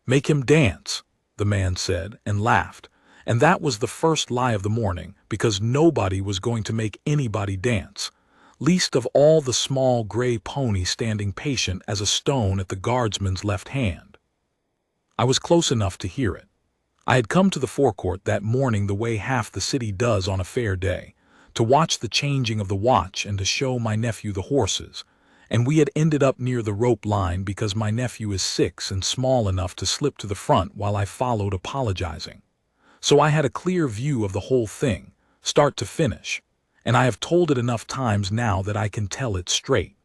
Make him dance, the man said and laughed. And that was the first lie of the morning, because nobody was going to make anybody dance, least of all the small gray pony standing patient as a stone at the guardsman's left hand. I was close enough to hear it. I had come to the forecourt that morning the way half the city does on a fair day, to watch the changing of the watch and to show my nephew the horses, and we had ended up near the rope line because my nephew is 6 and small enough to slip to the front while I followed apologizing. So I had a clear view of the whole thing, start to finish, and I have told it enough times now that I can tell it straight.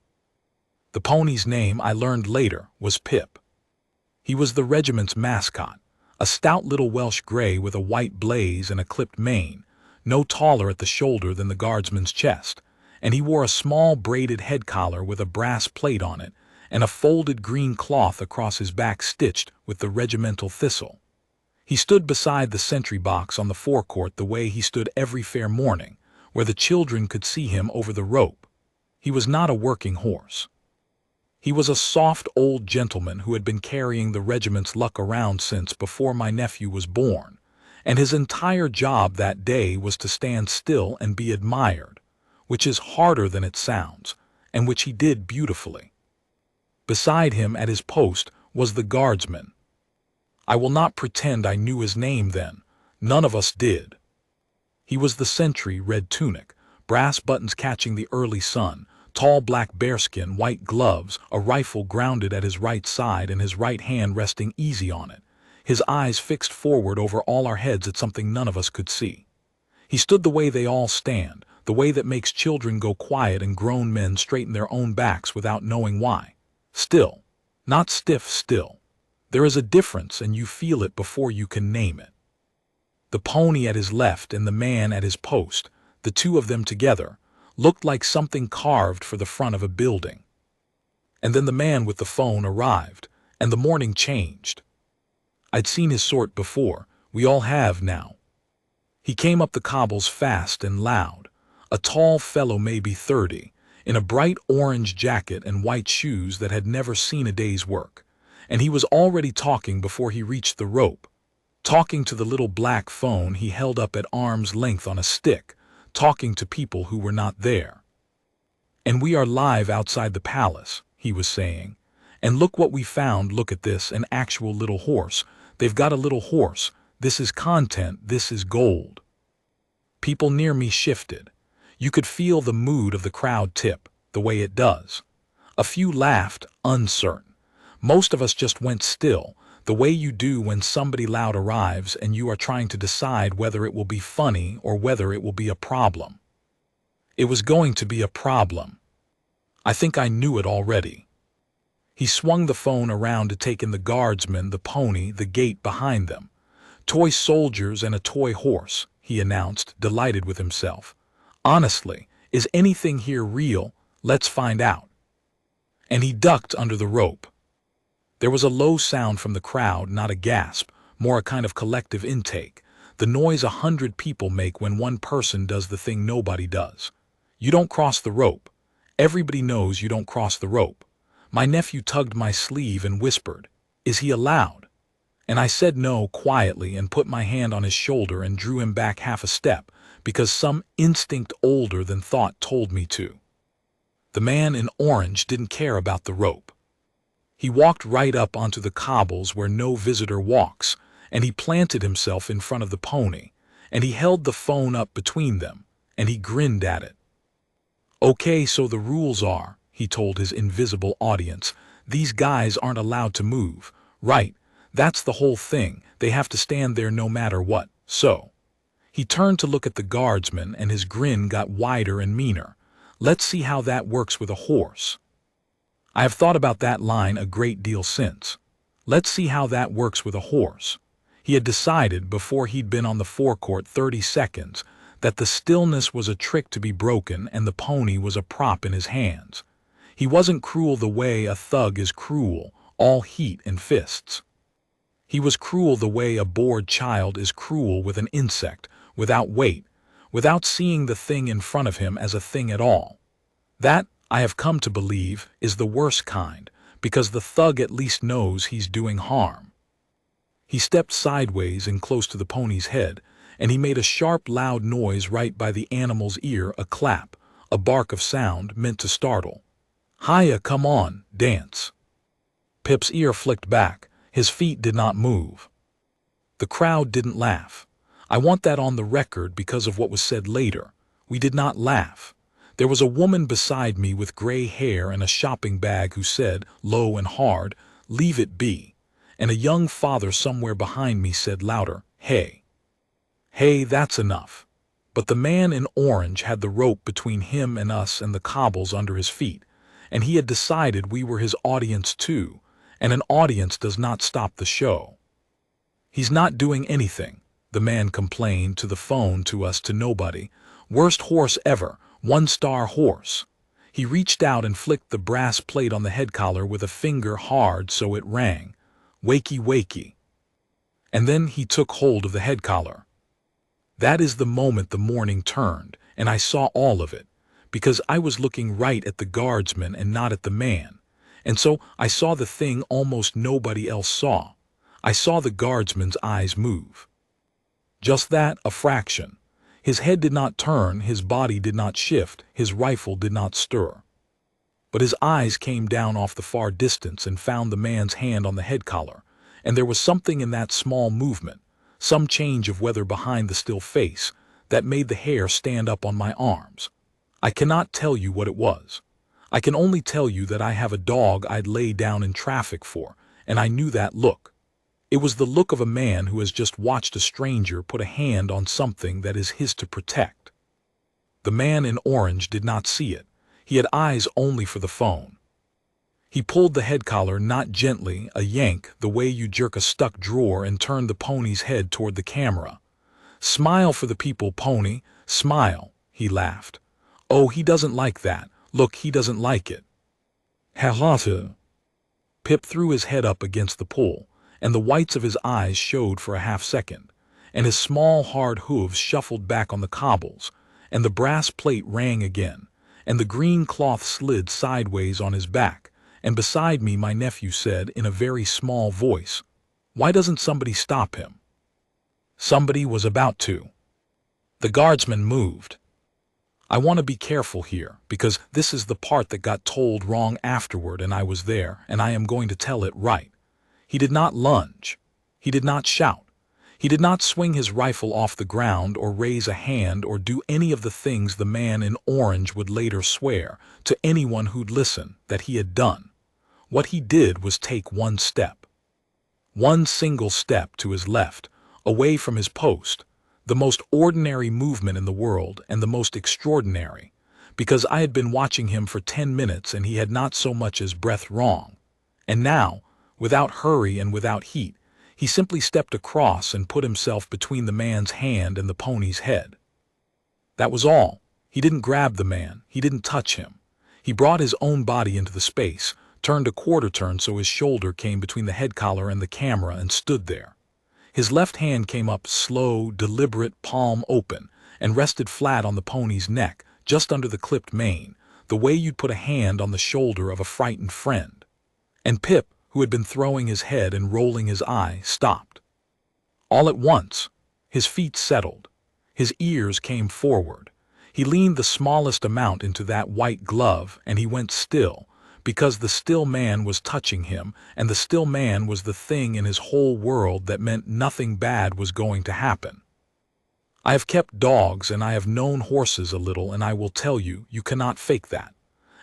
The pony's name, I learned later, was Pip. He was the regiment's mascot, a stout little Welsh grey with a white blaze and a clipped mane, no taller at the shoulder than the guardsman's chest, and he wore a small braided head collar with a brass plate on it and a folded green cloth across his back stitched with the regimental thistle. He stood beside the sentry box on the forecourt the way he stood every fair morning, where the children could see him over the rope. He was not a working horse. He was a soft old gentleman who had been carrying the regiment's luck around since before my nephew was born, and his entire job that day was to stand still and be admired, which is harder than it sounds, and which he did beautifully. Beside him at his post was the guardsman. I will not pretend I knew his name then. None of us did. He was the sentry, red tunic, brass buttons catching the early sun, tall black bearskin, white gloves, a rifle grounded at his right side and his right hand resting easy on it, his eyes fixed forward over all our heads at something none of us could see. He stood the way they all stand, the way that makes children go quiet and grown men straighten their own backs without knowing why. Still, not stiff still. There is a difference and you feel it before you can name it. The pony at his left and the man at his post, the two of them together, looked like something carved for the front of a building. And then the man with the phone arrived, and the morning changed. I'd seen his sort before, we all have now. He came up the cobbles fast and loud, a tall fellow maybe 30, in a bright orange jacket and white shoes that had never seen a day's work. And he was already talking before he reached the rope, talking to the little black phone he held up at arm's length on a stick, talking to people who were not there. And we are live outside the palace, he was saying. And look what we found, look at this, an actual little horse. They've got a little horse. This is content, this is gold. People near me shifted. You could feel the mood of the crowd tip, the way it does. A few laughed, uncertain. Most of us just went still, the way you do when somebody loud arrives and you are trying to decide whether it will be funny or whether it will be a problem. It was going to be a problem. I think I knew it already. He swung the phone around to take in the guardsmen, the pony, the gate behind them. Toy soldiers and a toy horse, he announced, delighted with himself. Honestly, is anything here real? Let's find out. And he ducked under the rope. There was a low sound from the crowd, not a gasp, more a kind of collective intake, the noise 100 people make when one person does the thing nobody does. You don't cross the rope. Everybody knows you don't cross the rope. My nephew tugged my sleeve and whispered, "Is he allowed?" And I said no quietly and put my hand on his shoulder and drew him back half a step, because some instinct older than thought told me to. The man in orange didn't care about the rope. He walked right up onto the cobbles where no visitor walks, and he planted himself in front of the pony, and he held the phone up between them, and he grinned at it. "Okay, so the rules are," he told his invisible audience, "these guys aren't allowed to move, right? That's the whole thing, they have to stand there no matter what, so." He turned to look at the guardsman and his grin got wider and meaner. "Let's see how that works with a horse." I have thought about that line a great deal since. Let's see how that works with a horse. He had decided, before he'd been on the forecourt 30 seconds, that the stillness was a trick to be broken and the pony was a prop in his hands. He wasn't cruel the way a thug is cruel, all heat and fists. He was cruel the way a bored child is cruel with an insect, without weight, without seeing the thing in front of him as a thing at all. That, I have come to believe, is the worst kind, because the thug at least knows he's doing harm. He stepped sideways and close to the pony's head, and he made a sharp, loud noise right by the animal's ear, a clap, a bark of sound meant to startle. "Hiya, come on, dance." Pip's ear flicked back. His feet did not move. The crowd didn't laugh. I want that on the record because of what was said later. We did not laugh. There was a woman beside me with gray hair and a shopping bag who said, low and hard, "Leave it be." And a young father somewhere behind me said louder, "Hey. Hey, that's enough." But the man in orange had the rope between him and us and the cobbles under his feet, and he had decided we were his audience too, and an audience does not stop the show. "He's not doing anything," the man complained to the phone, to us, to nobody. "Worst horse ever, 1-star horse." He reached out and flicked the brass plate on the head collar with a finger hard so it rang. "Wakey, wakey." And then he took hold of the head collar. That is the moment the morning turned, and I saw all of it, because I was looking right at the guardsman and not at the man, and so I saw the thing almost nobody else saw. I saw the guardsman's eyes move. Just that, a fraction. His head did not turn, his body did not shift, his rifle did not stir. But his eyes came down off the far distance and found the man's hand on the head collar, and there was something in that small movement, some change of weather behind the still face, that made the hair stand up on my arms. I cannot tell you what it was. I can only tell you that I have a dog I'd lay down in traffic for, and I knew that look. It was the look of a man who has just watched a stranger put a hand on something that is his to protect. The man in orange did not see it. He had eyes only for the phone. He pulled the head collar, not gently, a yank, the way you jerk a stuck drawer, and turned the pony's head toward the camera. "Smile for the people, pony, smile," he laughed. "Oh, he doesn't like that. Look, he doesn't like it." "Halata." Pip threw his head up against the pole, and the whites of his eyes showed for a half-second, and his small hard hooves shuffled back on the cobbles, and the brass plate rang again, and the green cloth slid sideways on his back, and beside me my nephew said in a very small voice, "Why doesn't somebody stop him?" Somebody was about to. The guardsman moved. I want to be careful here, because this is the part that got told wrong afterward, and I was there, and I am going to tell it right. He did not lunge. He did not shout. He did not swing his rifle off the ground or raise a hand or do any of the things the man in orange would later swear to anyone who'd listen that he had done. What he did was take one step. One single step to his left, away from his post, the most ordinary movement in the world and the most extraordinary, because I had been watching him for 10 minutes and he had not so much as breath wrong. And now, without hurry and without heat, he simply stepped across and put himself between the man's hand and the pony's head. That was all. He didn't grab the man. He didn't touch him. He brought his own body into the space, turned a quarter turn so his shoulder came between the head collar and the camera, and stood there. His left hand came up slow, deliberate, palm open, and rested flat on the pony's neck, just under the clipped mane, the way you'd put a hand on the shoulder of a frightened friend. And Pip, who had been throwing his head and rolling his eye, stopped. All at once, his feet settled. His ears came forward. He leaned the smallest amount into that white glove, and he went still, because the still man was touching him, and the still man was the thing in his whole world that meant nothing bad was going to happen. I have kept dogs and I have known horses a little, and I will tell you, you cannot fake that.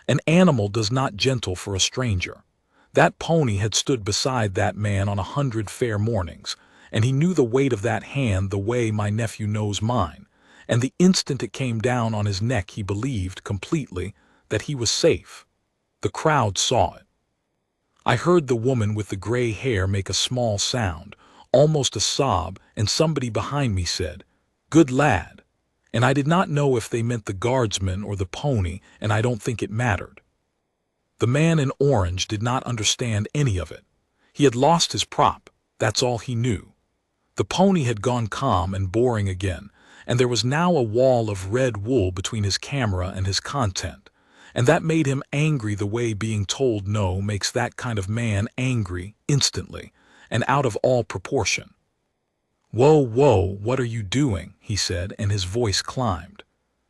An animal does not gentle for a stranger. That pony had stood beside that man on 100 fair mornings, and he knew the weight of that hand the way my nephew knows mine, and the instant it came down on his neck he believed, completely, that he was safe. The crowd saw it. I heard the woman with the gray hair make a small sound, almost a sob, and somebody behind me said, "Good lad," and I did not know if they meant the guardsman or the pony, and I don't think it mattered. The man in orange did not understand any of it. He had lost his prop, that's all he knew. The pony had gone calm and boring again, and there was now a wall of red wool between his camera and his content, and that made him angry the way being told no makes that kind of man angry instantly, and out of all proportion. "Whoa, whoa, what are you doing?" he said, and his voice climbed.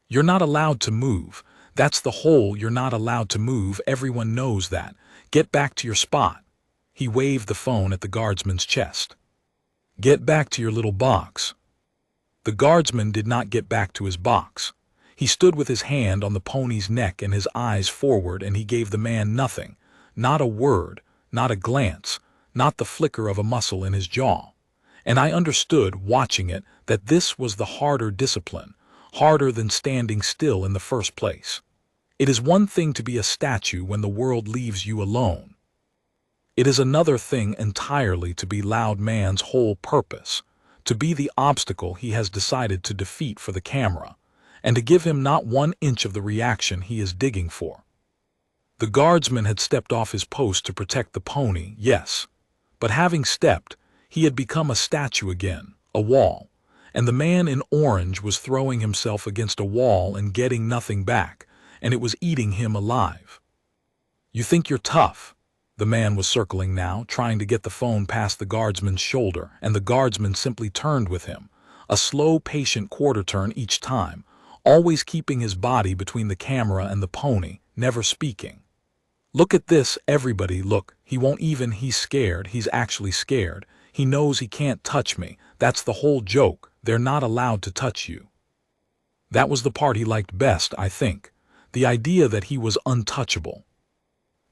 "You're not allowed to move. That's the whole, you're not allowed to move, everyone knows that. Get back to your spot." He waved the phone at the guardsman's chest. "Get back to your little box." The guardsman did not get back to his box. He stood with his hand on the pony's neck and his eyes forward, and he gave the man nothing, not a word, not a glance, not the flicker of a muscle in his jaw. And I understood, watching it, that this was the harder discipline, harder than standing still in the first place. It is one thing to be a statue when the world leaves you alone. It is another thing entirely to be loud man's whole purpose, to be the obstacle he has decided to defeat for the camera, and to give him not 1 inch of the reaction he is digging for. The guardsman had stepped off his post to protect the pony, yes, but having stepped, he had become a statue again, a wall, and the man in orange was throwing himself against a wall and getting nothing back, and it was eating him alive. "You think you're tough?" The man was circling now, trying to get the phone past the guardsman's shoulder, and the guardsman simply turned with him, a slow, patient quarter turn each time, always keeping his body between the camera and the pony, never speaking. "Look at this, everybody, look, he won't even, he's scared, he's actually scared. He knows he can't touch me, that's the whole joke, they're not allowed to touch you." That was the part he liked best, I think, the idea that he was untouchable.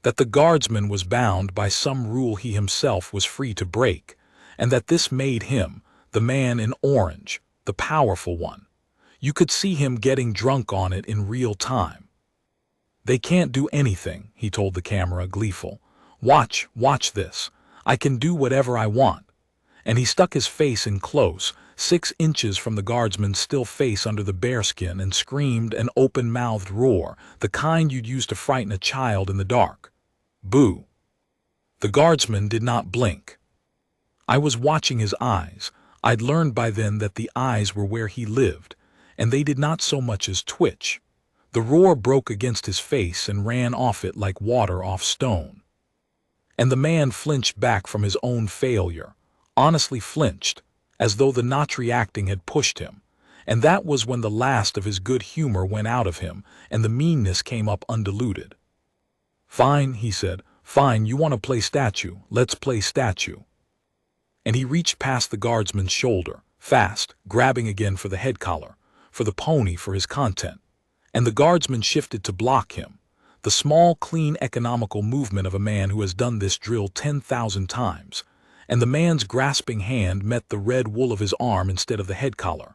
That the guardsman was bound by some rule he himself was free to break, and that this made him, the man in orange, the powerful one. You could see him getting drunk on it in real time. "They can't do anything," he told the camera, gleeful. "Watch this. I can do whatever I want." And he stuck his face in close, 6 inches from the guardsman's still face under the bearskin, and screamed an open-mouthed roar, the kind you'd use to frighten a child in the dark. "Boo!" The guardsman did not blink. I was watching his eyes. I'd learned by then that the eyes were where he lived, and they did not so much as twitch. The roar broke against his face and ran off it like water off stone. And the man flinched back from his own failure, honestly flinched, as though the not reacting had pushed him, and that was when the last of his good humor went out of him and the meanness came up undiluted. "Fine," he said, "fine, you want to play statue, let's play statue." And he reached past the guardsman's shoulder, fast, grabbing again for the head collar, for the pony, for his content, and the guardsman shifted to block him, the small, clean, economical movement of a man who has done this drill 10,000 times, and the man's grasping hand met the red wool of his arm instead of the head collar,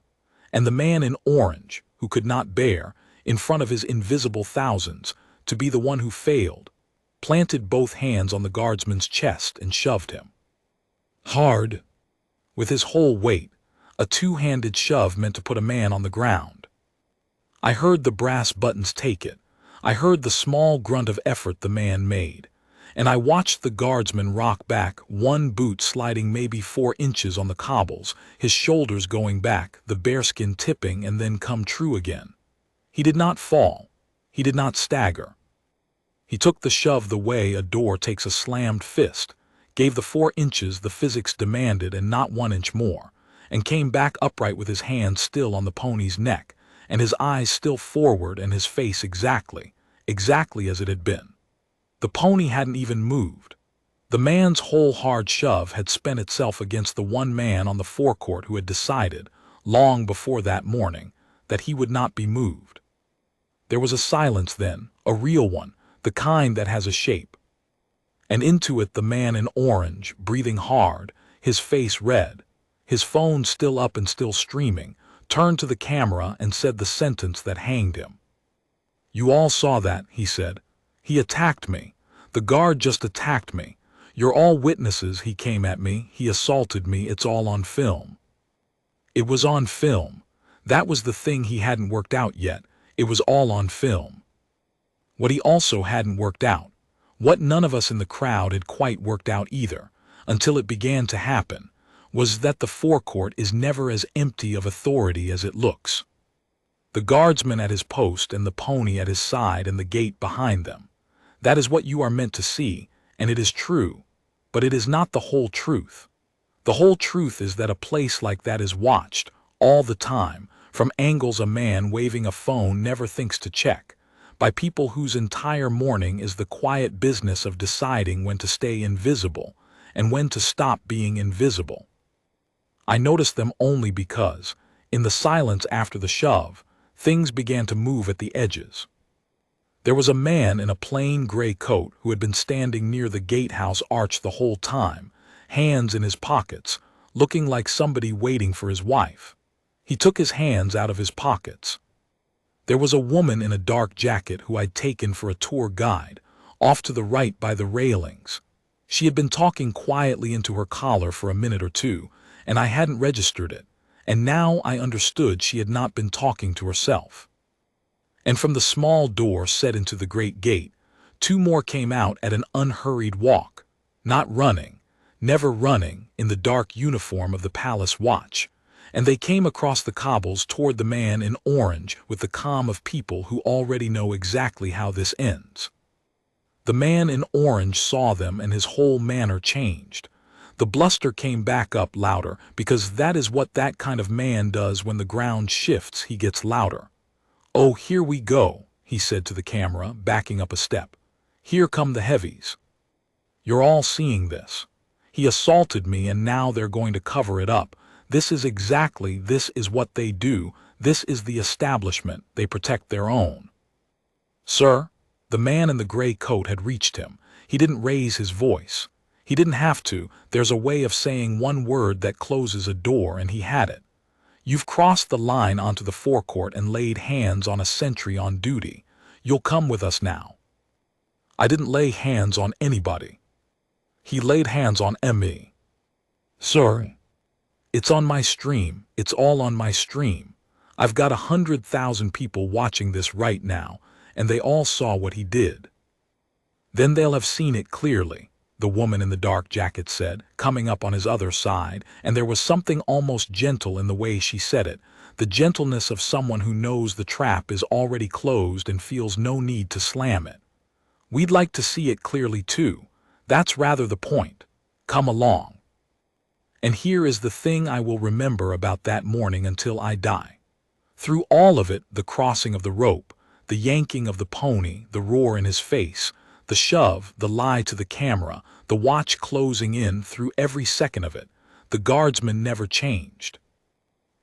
and the man in orange, who could not bear, in front of his invisible thousands, to be the one who failed, planted both hands on the guardsman's chest and shoved him. Hard. With his whole weight, a 2-handed shove meant to put a man on the ground. I heard the brass buttons take it. I heard the small grunt of effort the man made. And I watched the guardsman rock back, one boot sliding maybe 4 inches on the cobbles, his shoulders going back, the bearskin tipping, and then come true again. He did not fall. He did not stagger. He took the shove the way a door takes a slammed fist, gave the 4 inches the physics demanded and not 1 inch more, and came back upright with his hand still on the pony's neck, and his eyes still forward and his face exactly as it had been. The pony hadn't even moved. The man's whole hard shove had spent itself against the one man on the forecourt who had decided, long before that morning, that he would not be moved. There was a silence then, a real one, the kind that has a shape. And into it the man in orange, breathing hard, his face red, his phone still up and still streaming, turned to the camera and said the sentence that hanged him. "You all saw that," he said. "He attacked me. The guard just attacked me. You're all witnesses. He came at me. He assaulted me. It's all on film." It was on film. That was the thing he hadn't worked out yet. It was all on film. What he also hadn't worked out, what none of us in the crowd had quite worked out either, until it began to happen, was that the forecourt is never as empty of authority as it looks. The guardsman at his post and the pony at his side and the gate behind them. That is what you are meant to see, and it is true, but it is not the whole truth. The whole truth is that a place like that is watched, all the time, from angles a man waving a phone never thinks to check, by people whose entire morning is the quiet business of deciding when to stay invisible and when to stop being invisible. I noticed them only because, in the silence after the shove, things began to move at the edges. There was a man in a plain gray coat who had been standing near the gatehouse arch the whole time, hands in his pockets, looking like somebody waiting for his wife. He took his hands out of his pockets. There was a woman in a dark jacket who I'd taken for a tour guide, off to the right by the railings. She had been talking quietly into her collar for a minute or two, and I hadn't registered it, and now I understood she had not been talking to herself. And from the small door set into the great gate, two more came out at an unhurried walk, not running, never running, in the dark uniform of the palace watch, and they came across the cobbles toward the man in orange with the calm of people who already know exactly how this ends. The man in orange saw them and his whole manner changed. The bluster came back up louder, because that is what that kind of man does when the ground shifts. He gets louder. "Oh, here we go," he said to the camera, backing up a step. "Here come the heavies. You're all seeing this. He assaulted me and now they're going to cover it up. This is what they do. This is the establishment. They protect their own." "Sir?" The man in the gray coat had reached him. He didn't raise his voice. He didn't have to. There's a way of saying one word that closes a door, and he had it. "You've crossed the line onto the forecourt and laid hands on a sentry on duty. You'll come with us now." "I didn't lay hands on anybody." "He laid hands on me." "Sorry." "It's on my stream. It's all on my stream. I've got 100,000 people watching this right now, and they all saw what he did." "Then they'll have seen it clearly," the woman in the dark jacket said, coming up on his other side, and there was something almost gentle in the way she said it, the gentleness of someone who knows the trap is already closed and feels no need to slam it. "We'd like to see it clearly too. That's rather the point. Come along." And here is the thing I will remember about that morning until I die. Through all of it, the crossing of the rope, the yanking of the pony, the roar in his face, the shove, the lie to the camera, the watch closing in, through every second of it, the guardsman never changed.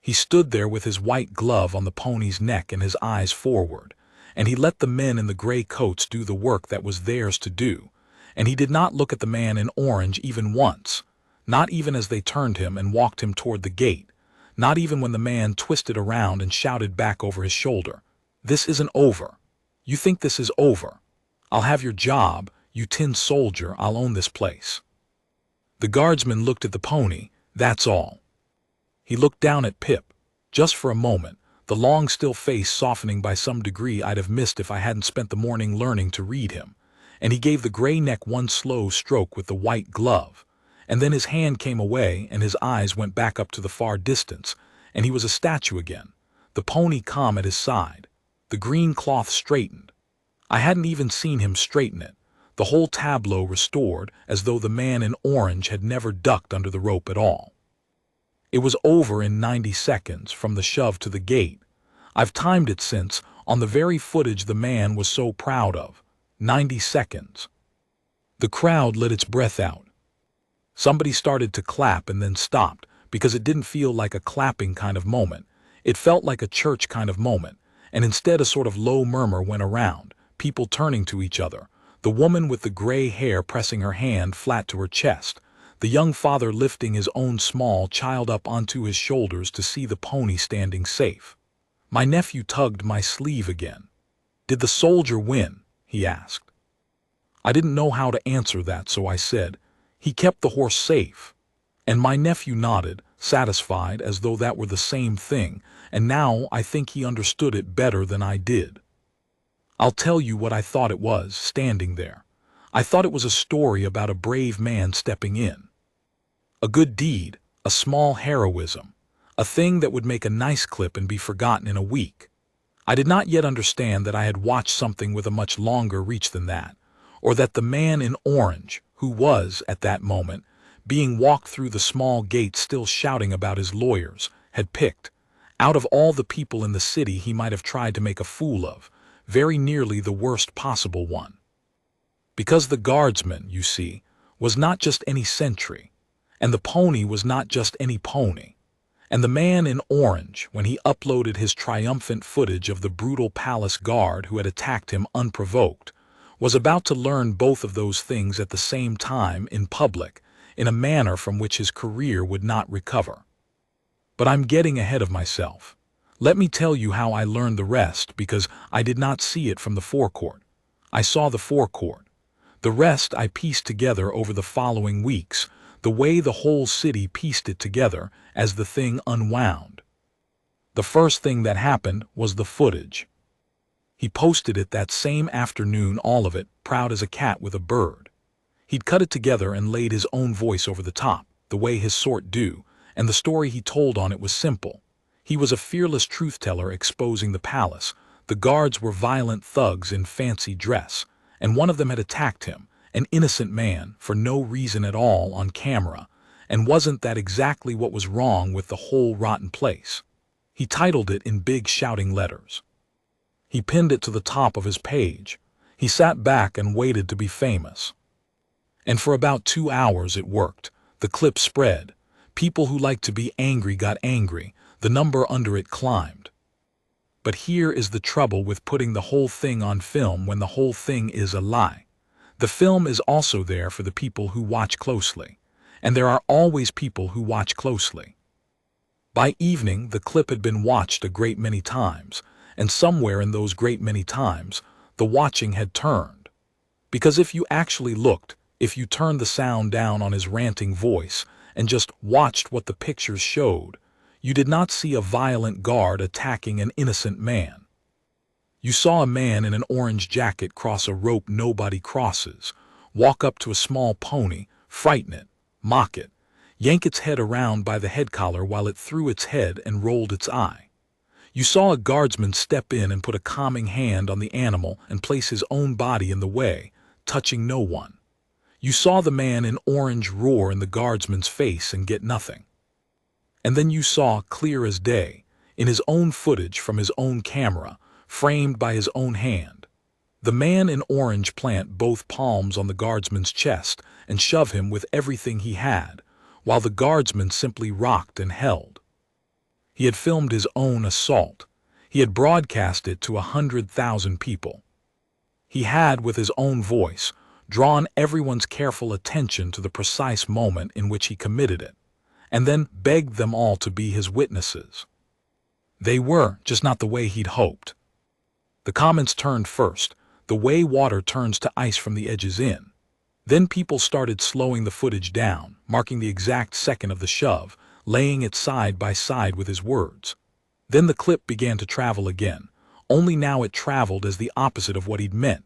He stood there with his white glove on the pony's neck and his eyes forward, and he let the men in the gray coats do the work that was theirs to do, and he did not look at the man in orange even once, not even as they turned him and walked him toward the gate, not even when the man twisted around and shouted back over his shoulder, "This isn't over. You think this is over? I'll have your job, you tin soldier. I'll own this place." The guardsman looked at the pony, that's all. He looked down at Pip, just for a moment, the long still face softening by some degree I'd have missed if I hadn't spent the morning learning to read him, and he gave the gray neck one slow stroke with the white glove, and then his hand came away and his eyes went back up to the far distance, and he was a statue again, the pony calm at his side, the green cloth straightened. I hadn't even seen him straighten it, the whole tableau restored, as though the man in orange had never ducked under the rope at all. It was over in 90 seconds, from the shove to the gate. I've timed it since, on the very footage the man was so proud of. 90 seconds. The crowd let its breath out. Somebody started to clap and then stopped, because it didn't feel like a clapping kind of moment. It felt like a church kind of moment, and instead a sort of low murmur went around, people turning to each other, the woman with the gray hair pressing her hand flat to her chest, the young father lifting his own small child up onto his shoulders to see the pony standing safe. My nephew tugged my sleeve again. "Did the soldier win?" he asked. I didn't know how to answer that, so I said, "He kept the horse safe." And my nephew nodded, satisfied, as though that were the same thing, and now I think he understood it better than I did. I'll tell you what I thought it was, standing there. I thought it was a story about a brave man stepping in. A good deed, a small heroism, a thing that would make a nice clip and be forgotten in a week. I did not yet understand that I had watched something with a much longer reach than that, or that the man in orange, who was, at that moment, being walked through the small gate still shouting about his lawyers, had picked, out of all the people in the city he might have tried to make a fool of, very nearly the worst possible one. Because the guardsman, you see, was not just any sentry, and the pony was not just any pony, and the man in orange, when he uploaded his triumphant footage of the brutal palace guard who had attacked him unprovoked, was about to learn both of those things at the same time in public, in a manner from which his career would not recover. But I'm getting ahead of myself. Let me tell you how I learned the rest, because I did not see it from the forecourt. I saw the forecourt. The rest I pieced together over the following weeks, the way the whole city pieced it together as the thing unwound. The first thing that happened was the footage. He posted it that same afternoon, all of it, proud as a cat with a bird. He'd cut it together and laid his own voice over the top, the way his sort do, and the story he told on it was simple. He was a fearless truth-teller exposing the palace. The guards were violent thugs in fancy dress, and one of them had attacked him, an innocent man, for no reason at all on camera, and wasn't that exactly what was wrong with the whole rotten place? He titled it in big shouting letters. He pinned it to the top of his page. He sat back and waited to be famous. And for about 2 hours it worked. The clip spread. People who liked to be angry got angry. The number under it climbed. But here is the trouble with putting the whole thing on film when the whole thing is a lie. The film is also there for the people who watch closely. And there are always people who watch closely. By evening, the clip had been watched a great many times, and somewhere in those great many times, the watching had turned. Because if you actually looked, if you turned the sound down on his ranting voice and just watched what the pictures showed, you did not see a violent guard attacking an innocent man. You saw a man in an orange jacket cross a rope nobody crosses, walk up to a small pony, frighten it, mock it, yank its head around by the head collar while it threw its head and rolled its eye. You saw a guardsman step in and put a calming hand on the animal and place his own body in the way, touching no one. You saw the man in orange roar in the guardsman's face and get nothing. And then you saw, clear as day, in his own footage from his own camera, framed by his own hand, the man in orange plant both palms on the guardsman's chest and shove him with everything he had, while the guardsman simply rocked and held. He had filmed his own assault. He had broadcast it to 100,000 people. He had, with his own voice, drawn everyone's careful attention to the precise moment in which he committed it, and then begged them all to be his witnesses. They were, just not the way he'd hoped. The comments turned first, the way water turns to ice from the edges in. Then people started slowing the footage down, marking the exact second of the shove, laying it side by side with his words. Then the clip began to travel again, only now it traveled as the opposite of what he'd meant.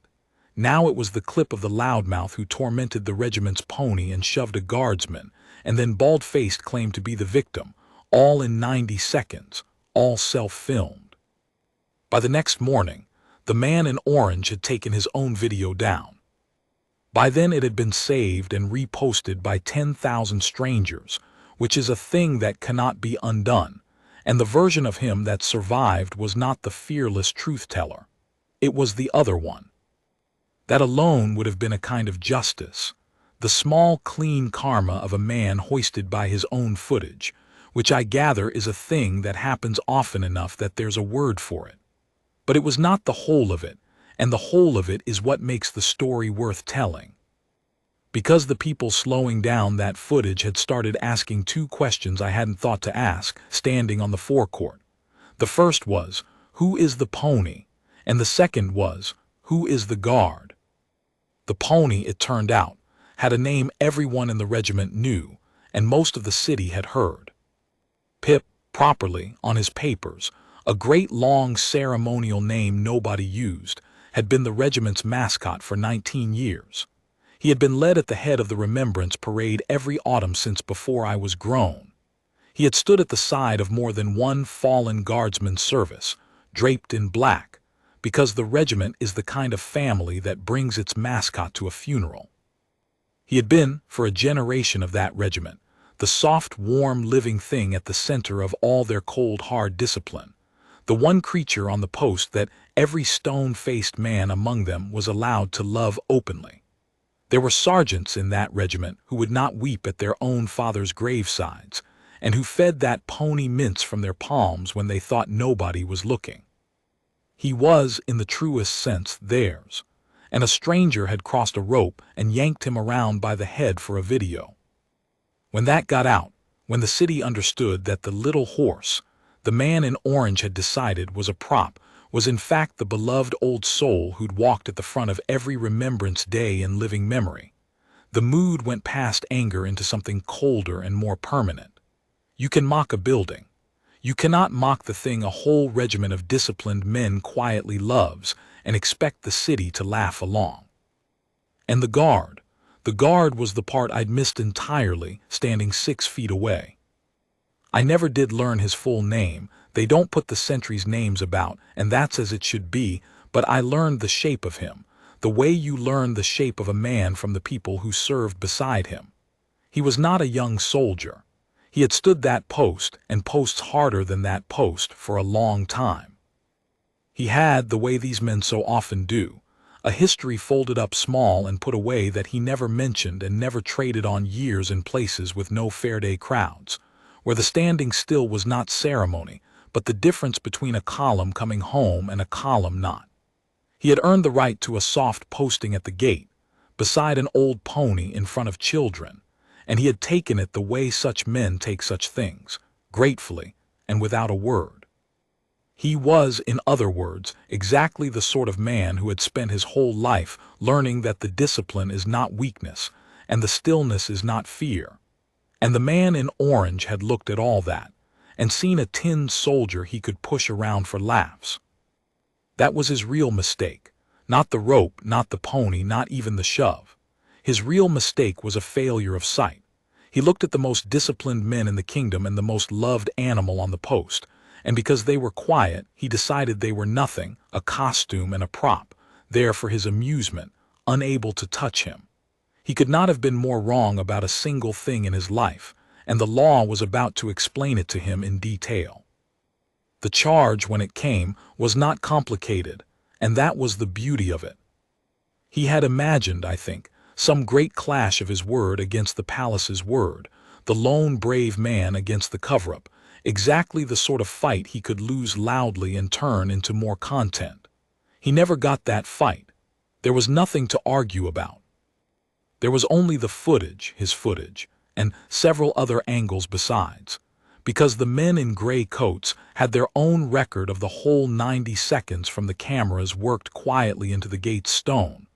Now it was the clip of the loudmouth who tormented the regiment's pony and shoved a guardsman, and then bald-faced claimed to be the victim, all in 90 seconds, all self-filmed. By the next morning, the man in orange had taken his own video down. By then it had been saved and reposted by 10,000 strangers, which is a thing that cannot be undone, and the version of him that survived was not the fearless truth-teller. It was the other one. That alone would have been a kind of justice, the small, clean karma of a man hoisted by his own footage, which I gather is a thing that happens often enough that there's a word for it. But it was not the whole of it, and the whole of it is what makes the story worth telling. Because the people slowing down that footage had started asking 2 questions I hadn't thought to ask, standing on the forecourt. The first was, who is the pony? And the second was, who is the guard? The pony, it turned out, had a name everyone in the regiment knew, and most of the city had heard. Pip, properly, on his papers, a great long ceremonial name nobody used, had been the regiment's mascot for 19 years. He had been led at the head of the Remembrance Parade every autumn since before I was grown. He had stood at the side of more than one fallen guardsman's service, draped in black, because the regiment is the kind of family that brings its mascot to a funeral. He had been, for a generation of that regiment, the soft, warm, living thing at the center of all their cold, hard discipline, the one creature on the post that every stone-faced man among them was allowed to love openly. There were sergeants in that regiment who would not weep at their own father's gravesides, and who fed that pony mince from their palms when they thought nobody was looking. He was, in the truest sense, theirs, and a stranger had crossed a rope and yanked him around by the head for a video. When that got out, when the city understood that the little horse, the man in orange had decided was a prop, was in fact the beloved old soul who'd walked at the front of every Remembrance Day in living memory, the mood went past anger into something colder and more permanent. You can mock a building. You cannot mock the thing a whole regiment of disciplined men quietly loves and expect the city to laugh along. And the guard was the part I'd missed entirely, standing 6 feet away. I never did learn his full name. They don't put the sentries' names about, and that's as it should be, but I learned the shape of him, the way you learn the shape of a man from the people who served beside him. He was not a young soldier. He had stood that post, and posts harder than that post, for a long time. He had, the way these men so often do, a history folded up small and put away that he never mentioned and never traded on years in places with no fair day crowds, where the standing still was not ceremony, but the difference between a column coming home and a column not. He had earned the right to a soft posting at the gate, beside an old pony in front of children, and he had taken it the way such men take such things, gratefully and without a word. He was, in other words, exactly the sort of man who had spent his whole life learning that the discipline is not weakness and the stillness is not fear. And the man in orange had looked at all that and seen a tin soldier he could push around for laughs. That was his real mistake, not the rope, not the pony, not even the shove. His real mistake was a failure of sight. He looked at the most disciplined men in the kingdom and the most loved animal on the post, and because they were quiet, he decided they were nothing, a costume and a prop, there for his amusement, unable to touch him. He could not have been more wrong about a single thing in his life, and the law was about to explain it to him in detail. The charge, when it came, was not complicated, and that was the beauty of it. He had imagined, I think, some great clash of his word against the palace's word, the lone brave man against the cover-up, exactly the sort of fight he could lose loudly and turn into more content. He never got that fight. There was nothing to argue about. There was only the footage, his footage, and several other angles besides, because the men in gray coats had their own record of the whole 90 seconds from the cameras worked quietly into the gate's stone.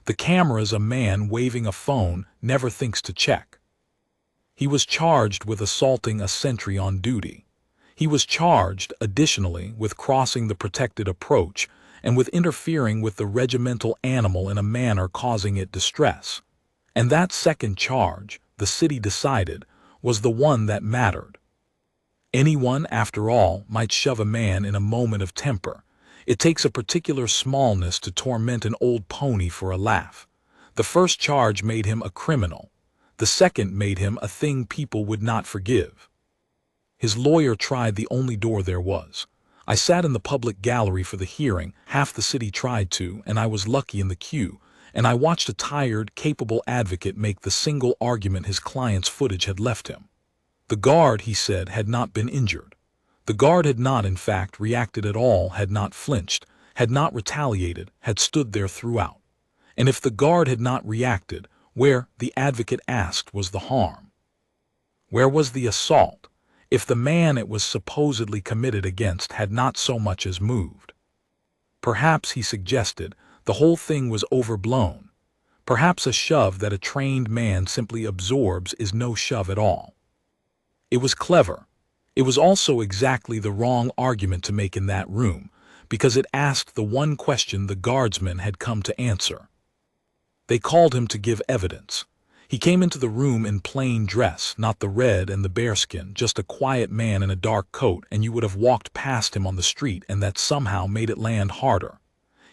The cameras a man waving a phone never thinks to check. He was charged with assaulting a sentry on duty. He was charged, additionally, with crossing the protected approach and with interfering with the regimental animal in a manner causing it distress. And that second charge, the city decided, was the one that mattered. Anyone, after all, might shove a man in a moment of temper. It takes a particular smallness to torment an old pony for a laugh. The first charge made him a criminal. The second made him a thing people would not forgive. His lawyer tried the only door there was. I sat in the public gallery for the hearing, half the city tried to, and I was lucky in the queue, and I watched a tired, capable advocate make the single argument his client's footage had left him. The guard, he said, had not been injured. The guard had not, in fact, reacted at all, had not flinched, had not retaliated, had stood there throughout. And if the guard had not reacted, where, the advocate asked, was the harm? Where was the assault, if the man it was supposedly committed against had not so much as moved? Perhaps, he suggested, the whole thing was overblown. Perhaps a shove that a trained man simply absorbs is no shove at all. It was clever. It was also exactly the wrong argument to make in that room, because it asked the one question the guardsmen had come to answer. They called him to give evidence. He came into the room in plain dress, not the red and the bearskin, just a quiet man in a dark coat, and you would have walked past him on the street, and that somehow made it land harder.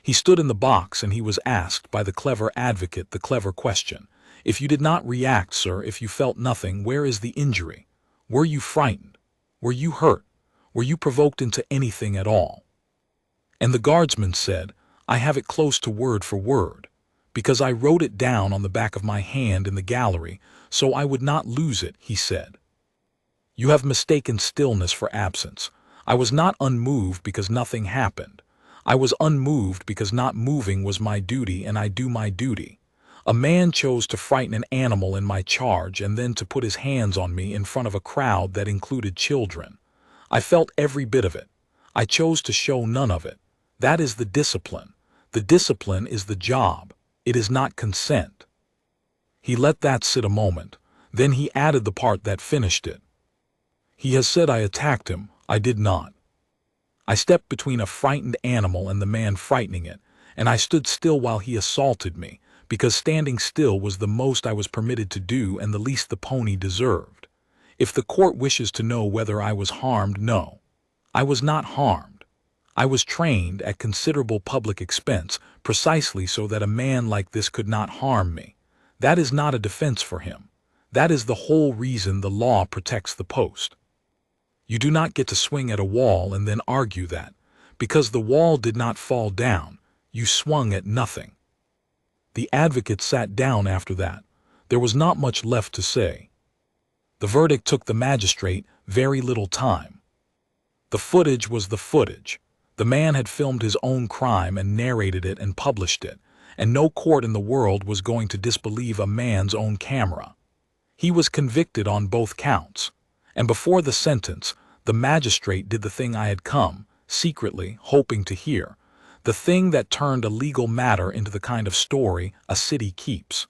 He stood in the box, and he was asked by the clever advocate the clever question. If you did not react, sir, if you felt nothing, where is the injury? Were you frightened? Were you hurt? Were you provoked into anything at all? And the guardsman said, I have it close to word for word, because I wrote it down on the back of my hand in the gallery, so I would not lose it, he said. You have mistaken stillness for absence. I was not unmoved because nothing happened. I was unmoved because not moving was my duty, and I do my duty. A man chose to frighten an animal in my charge and then to put his hands on me in front of a crowd that included children. I felt every bit of it. I chose to show none of it. That is the discipline. The discipline is the job. It is not consent. He let that sit a moment. Then he added the part that finished it. He has said I attacked him. I did not. I stepped between a frightened animal and the man frightening it, and I stood still while he assaulted me, because standing still was the most I was permitted to do and the least the pony deserved. If the court wishes to know whether I was harmed, no. I was not harmed. I was trained at considerable public expense precisely so that a man like this could not harm me. That is not a defense for him. That is the whole reason the law protects the post. You do not get to swing at a wall and then argue that, because the wall did not fall down, you swung at nothing. The advocate sat down after that. There was not much left to say. The verdict took the magistrate very little time. The footage was the footage. The man had filmed his own crime and narrated it and published it, and no court in the world was going to disbelieve a man's own camera. He was convicted on both counts, and before the sentence, the magistrate did the thing I had come, secretly, hoping to hear, the thing that turned a legal matter into the kind of story a city keeps.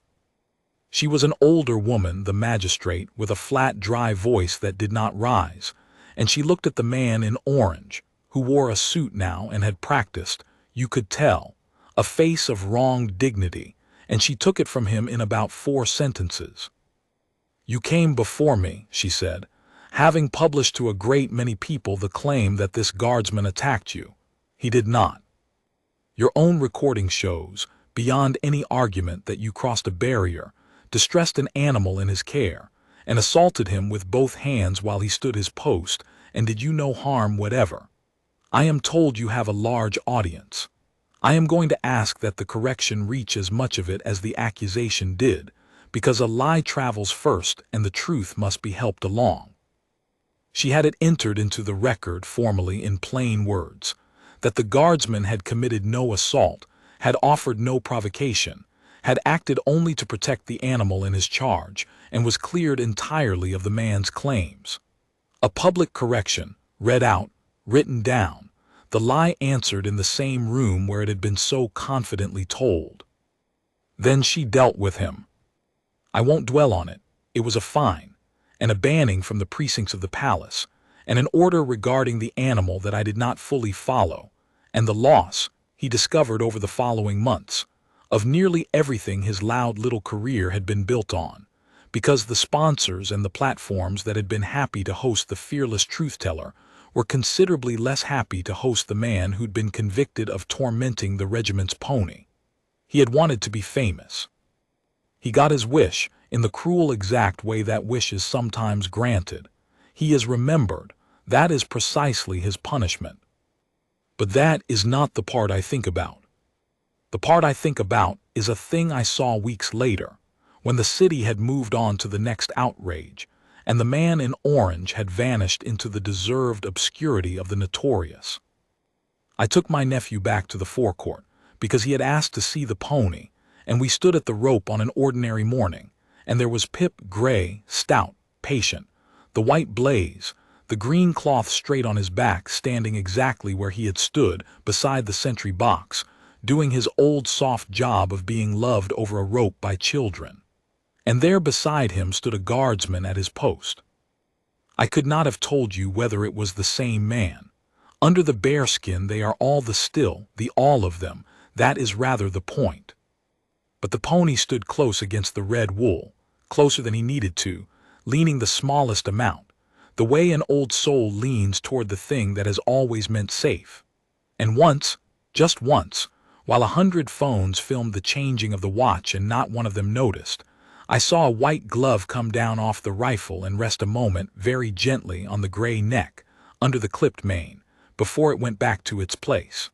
She was an older woman, the magistrate, with a flat, dry voice that did not rise, and she looked at the man in orange, who wore a suit now and had practiced, you could tell, a face of wronged dignity, and she took it from him in about 4 sentences. You came before me, she said, having published to a great many people the claim that this guardsman attacked you. He did not. Your own recording shows, beyond any argument, that you crossed a barrier, distressed an animal in his care, and assaulted him with both hands while he stood his post, and did you no harm whatever. I am told you have a large audience. I am going to ask that the correction reach as much of it as the accusation did, because a lie travels first and the truth must be helped along. She had it entered into the record formally in plain words, that the guardsman had committed no assault, had offered no provocation, had acted only to protect the animal in his charge, and was cleared entirely of the man's claims. A public correction, read out, written down, the lie answered in the same room where it had been so confidently told. Then she dealt with him. I won't dwell on it. It was a fine, and a banning from the precincts of the palace, and an order regarding the animal that I did not fully follow, and the loss, he discovered over the following months, of nearly everything his loud little career had been built on, because the sponsors and the platforms that had been happy to host the fearless truth-teller were considerably less happy to host the man who'd been convicted of tormenting the regiment's pony. He had wanted to be famous. He got his wish in the cruel exact way that wish is sometimes granted. He is remembered. That is precisely his punishment. But that is not the part I think about. The part I think about is a thing I saw weeks later, when the city had moved on to the next outrage, and the man in orange had vanished into the deserved obscurity of the notorious. I took my nephew back to the forecourt, because he had asked to see the pony, and we stood at the rope on an ordinary morning, and there was Pip, gray, stout, patient, the white blaze, the green cloth straight on his back, standing exactly where he had stood beside the sentry box, doing his old soft job of being loved over a rope by children. And there beside him stood a guardsman at his post. I could not have told you whether it was the same man. Under the bearskin they are all the all of them, that is rather the point. But the pony stood close against the red wool, closer than he needed to, leaning the smallest amount, the way an old soul leans toward the thing that has always meant safe. And once, just once, while 100 phones filmed the changing of the watch and not one of them noticed, I saw a white glove come down off the rifle and rest a moment very gently on the gray neck, under the clipped mane, before it went back to its place.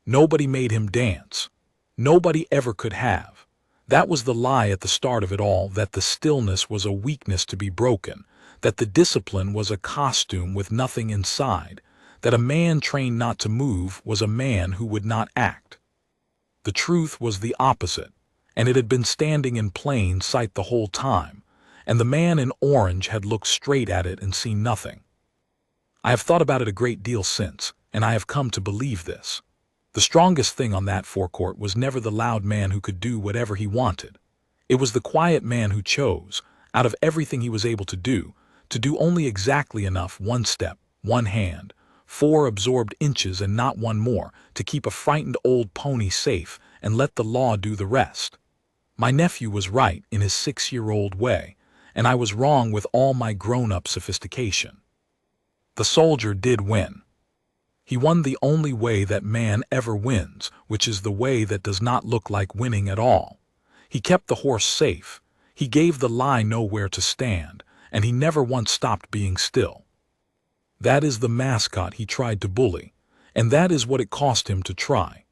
Nobody made him dance. Nobody ever could have. That was the lie at the start of it all, that the stillness was a weakness to be broken, that the discipline was a costume with nothing inside, that a man trained not to move was a man who would not act. The truth was the opposite, and it had been standing in plain sight the whole time, and the man in orange had looked straight at it and seen nothing. I have thought about it a great deal since, and I have come to believe this. The strongest thing on that forecourt was never the loud man who could do whatever he wanted. It was the quiet man who chose, out of everything he was able to do only exactly enough, one step, one hand, 4 absorbed inches and not one more, to keep a frightened old pony safe and let the law do the rest. My nephew was right in his 6-year-old way, and I was wrong with all my grown-up sophistication. The soldier did win. He won the only way that man ever wins, which is the way that does not look like winning at all. He kept the horse safe, he gave the lie nowhere to stand, and he never once stopped being still. That is the mascot he tried to bully, and that is what it cost him to try.